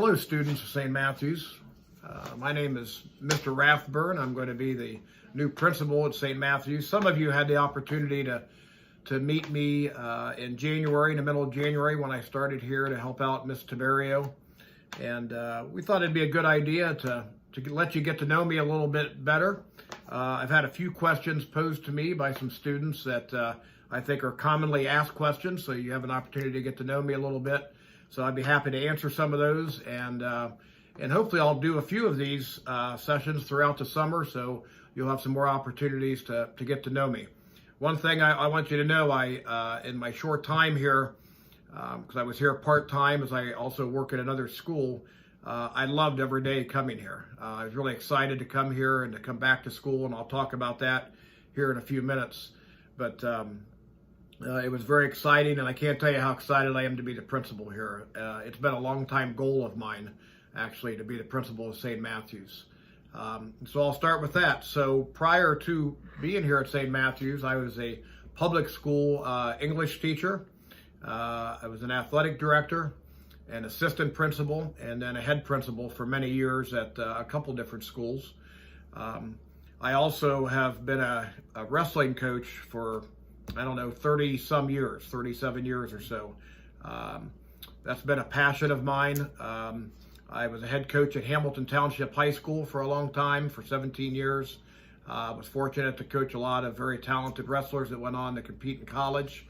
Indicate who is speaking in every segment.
Speaker 1: Hello, students of St. Matthew's. My name is Mr. Rathburn. I'm going to be the new principal at St. Matthew's. Some of you had the opportunity to meet me in January, in the middle of January, when I started here to help out Miss Tiberio. And we thought it'd be a good idea to let you get to know me a little bit better. I've had a few questions posed to me by some students that I think are commonly asked questions, so you have an opportunity to get to know me a little bit. So I'd be happy to answer some of those, and hopefully I'll do a few of these sessions throughout the summer, so you'll have some more opportunities to get to know me. One thing I want you to know, in my short time here, because I was here part-time as I also work at another school, I loved every day coming here. I was really excited to come here and to come back to school, and I'll talk about that here in a few minutes. But it was very exciting, and I can't tell you how excited I am to be the principal here. It's been a long-time goal of mine, actually, to be the principal of St. Matthew's. So I'll start with that. So prior to being here at St. Matthew's, I was a public school English teacher. I was an athletic director, an assistant principal, and then a head principal for many years at a couple different schools. I also have been a wrestling coach for, 30-some years, 37 years or so. That's been a passion of mine. I was a head coach at Hamilton Township High School for a long time, for 17 years. I was fortunate to coach a lot of very talented wrestlers that went on to compete in college.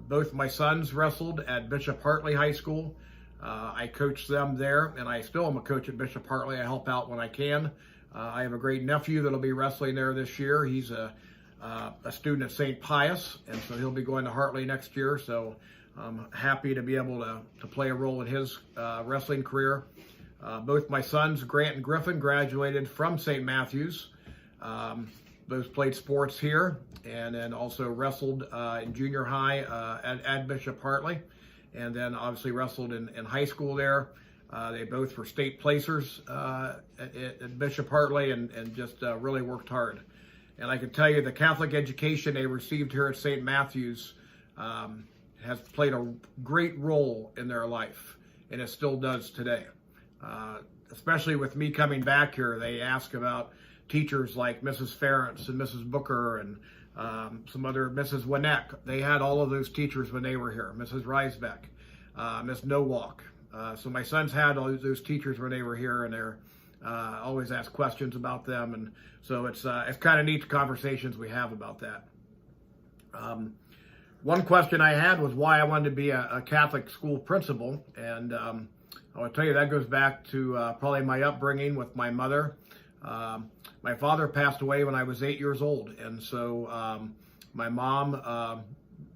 Speaker 1: Both my sons wrestled at Bishop Hartley High School. I coached them there, and I still am a coach at Bishop Hartley. I help out when I can. I have a great nephew that'll be wrestling there this year. He's a student at St. Pius, and so he'll be going to Hartley next year. So I'm happy to be able to play a role in his wrestling career. Both my sons, Grant and Griffin, graduated from St. Matthew's. Both played sports here, and then also wrestled in junior high at Bishop Hartley, and then obviously wrestled in high school there. They both were state placers at Bishop Hartley, and just really worked hard. And I can tell you the Catholic education they received here at St. Matthew's has played a great role in their life, and it still does today. Especially with me coming back here, they ask about teachers like Mrs. Ferentz and Mrs. Booker and some other Mrs. Winneck. They had all of those teachers when they were here, Mrs. Reisbeck, Miss Nowalk. So my sons had all those teachers when they were here, and they're always ask questions about them, and so it's kind of neat the conversations we have about that. One question I had was why I wanted to be a Catholic school principal, and I will tell you that goes back to probably my upbringing with my mother. My father passed away when I was 8 years old, and so my mom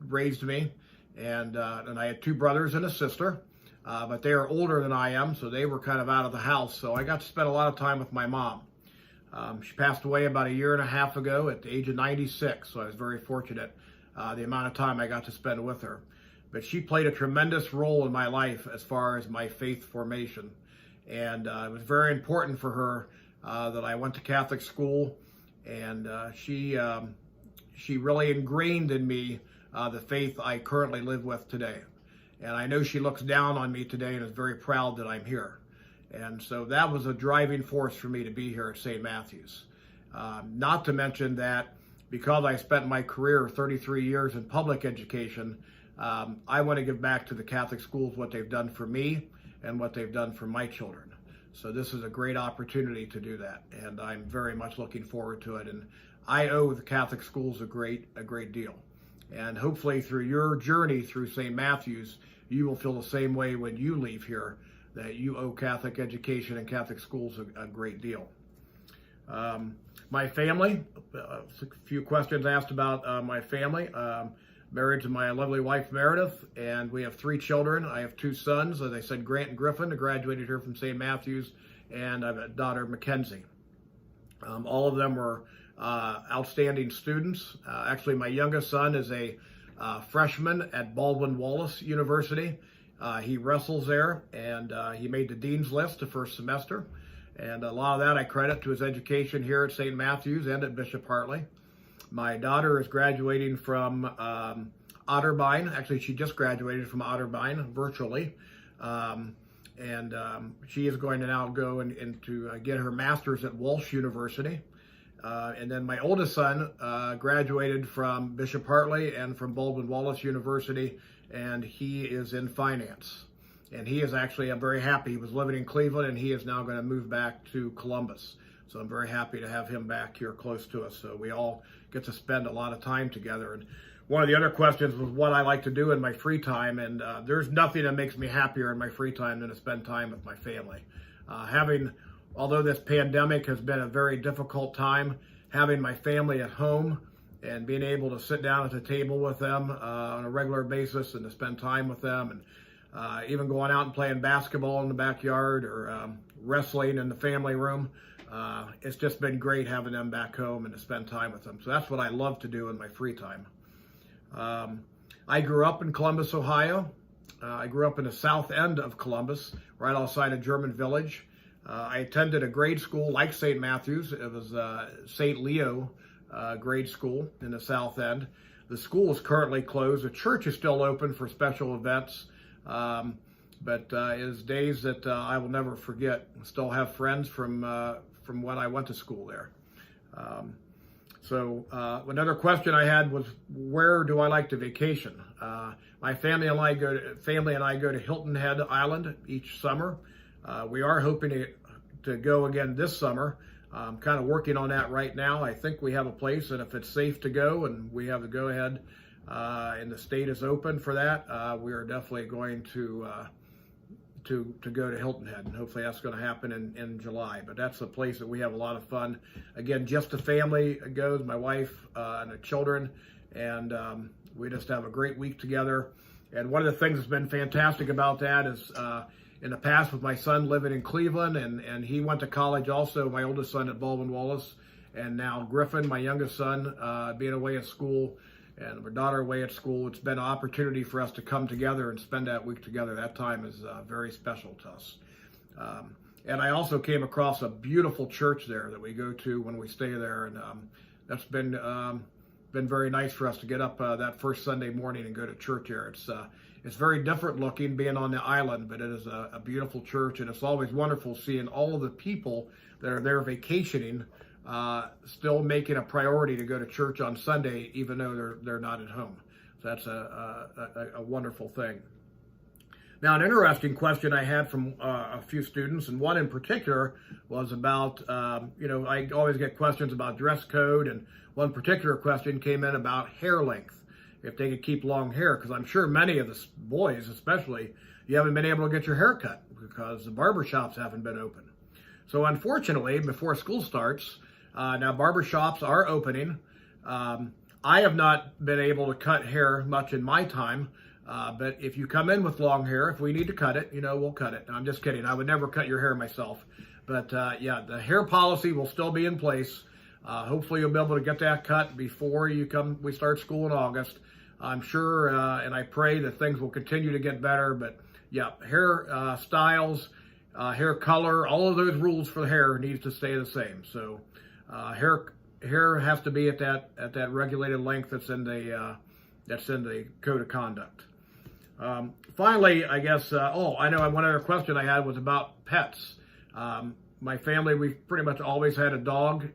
Speaker 1: raised me, and I had two brothers and a sister. But they are older than I am, so they were kind of out of the house. So I got to spend a lot of time with my mom. She passed away about a year and a half ago at the age of 96, so I was very fortunate the amount of time I got to spend with her. But she played a tremendous role in my life as far as my faith formation. And it was very important for her that I went to Catholic school, and she really ingrained in me the faith I currently live with today. And I know she looks down on me today and is very proud that I'm here. And so that was a driving force for me to be here at St. Matthew's. Not to mention that because I spent my career 33 years in public education, I want to give back to the Catholic schools what they've done for me and what they've done for my children. So this is a great opportunity to do that, and I'm very much looking forward to it. And I owe the Catholic schools a great deal. And hopefully through your journey through St. Matthew's, you will feel the same way when you leave here, that you owe Catholic education and Catholic schools a great deal. My family, a few questions asked about my family. Married to my lovely wife, Meredith, and we have three children. I have two sons, as I said, Grant and Griffin, who graduated here from St. Matthew's, and I have a daughter, Mackenzie. All of them were outstanding students. Actually, my youngest son is a freshman at Baldwin-Wallace University. He wrestles there, and he made the dean's list the first semester. And a lot of that I credit to his education here at St. Matthew's and at Bishop Hartley. My daughter is graduating from Otterbein. Actually, she just graduated from Otterbein virtually. and she is going to now go and to get her master's at Walsh University. And then my oldest son graduated from Bishop Hartley and from Baldwin Wallace University, and he is in finance. And he is actually, I'm very happy, he was living in Cleveland, and he is now going to move back to Columbus. So I'm very happy to have him back here close to us. So we all get to spend a lot of time together. And one of the other questions was what I like to do in my free time. And there's nothing that makes me happier in my free time than to spend time with my family. Although this pandemic has been a very difficult time, having my family at home and being able to sit down at the table with them on a regular basis and to spend time with them, and even going out and playing basketball in the backyard or wrestling in the family room. It's just been great having them back home and to spend time with them. So that's what I love to do in my free time. I grew up in Columbus, Ohio. I grew up in the south end of Columbus, right outside of German Village. I attended a grade school like St. Matthew's. It was St. Leo grade school in the south end. The school is currently closed. The church is still open for special events. But it is days that I will never forget. I still have friends from when I went to school there. So another question I had was, where do I like to vacation? My family and I go to Hilton Head Island each summer. We are hoping to go again this summer. I'm kind of working on that right now. I think we have a place, and if it's safe to go and we have the go-ahead and the state is open for that, we are definitely going to go to Hilton Head, and hopefully that's going to happen in July. But that's a place that we have a lot of fun. Again, just the family goes, my wife and the children, and we just have a great week together. And one of the things that's been fantastic about that is in the past with my son living in Cleveland, and he went to college also, my oldest son at Baldwin Wallace, and now Griffin, my youngest son, being away at school, and my daughter away at school. It's been an opportunity for us to come together and spend that week together. That time is very special to us. And I also came across a beautiful church there that we go to when we stay there, and that's been very nice for us to get up that first Sunday morning and go to church here. It's very different looking being on the island, but it is a beautiful church, and it's always wonderful seeing all of the people that are there vacationing still making a priority to go to church on Sunday, even though they're not at home. So that's a wonderful thing. Now, an interesting question I had from a few students, and one in particular was about, I always get questions about dress code, and one particular question came in about hair length, if they could keep long hair, because I'm sure many of the boys, especially, you haven't been able to get your hair cut because the barber shops haven't been open. So unfortunately, before school starts, now barber shops are opening. I have not been able to cut hair much in my time, but if you come in with long hair, if we need to cut it, we'll cut it. I'm just kidding. I would never cut your hair myself. But yeah, the hair policy will still be in place. Hopefully you'll be able to get that cut before we start school in August. I'm sure and I pray that things will continue to get better. But yeah, hair styles, hair color, all of those rules for the hair needs to stay the same. So hair has to be at that regulated length that's in the code of conduct. Finally, I guess, I know one other question I had was about pets. My family, we've pretty much always had a dog,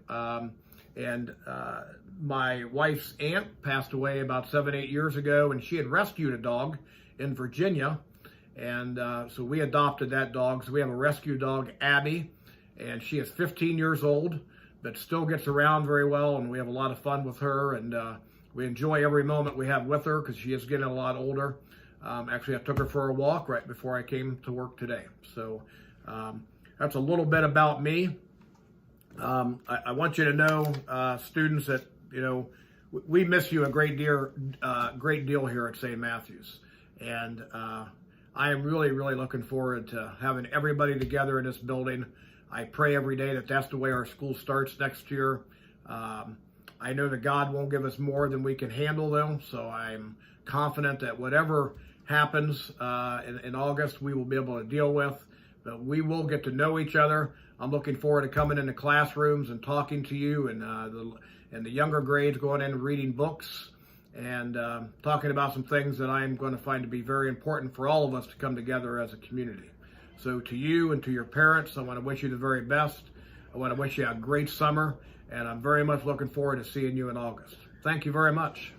Speaker 1: and my wife's aunt passed away about 7-8 years ago, and she had rescued a dog in Virginia, and so we adopted that dog. So we have a rescue dog, Abby, and she is 15 years old, but still gets around very well, and we have a lot of fun with her, and we enjoy every moment we have with her because she is getting a lot older. Actually, I took her for a walk right before I came to work today. So that's a little bit about me. I want you to know, students, that we miss you a great deal here at St. Matthew's, and I am really, really looking forward to having everybody together in this building. I pray every day that that's the way our school starts next year. I know that God won't give us more than we can handle, though, so I'm confident that whatever happens in August, we will be able to deal with. But we will get to know each other. I'm looking forward to coming into classrooms and talking to you, and the younger grades going in and reading books and talking about some things that I'm going to find to be very important for all of us to come together as a community. So to you and to your parents, I want to wish you the very best. I want to wish you a great summer, and I'm very much looking forward to seeing you in August. Thank you very much.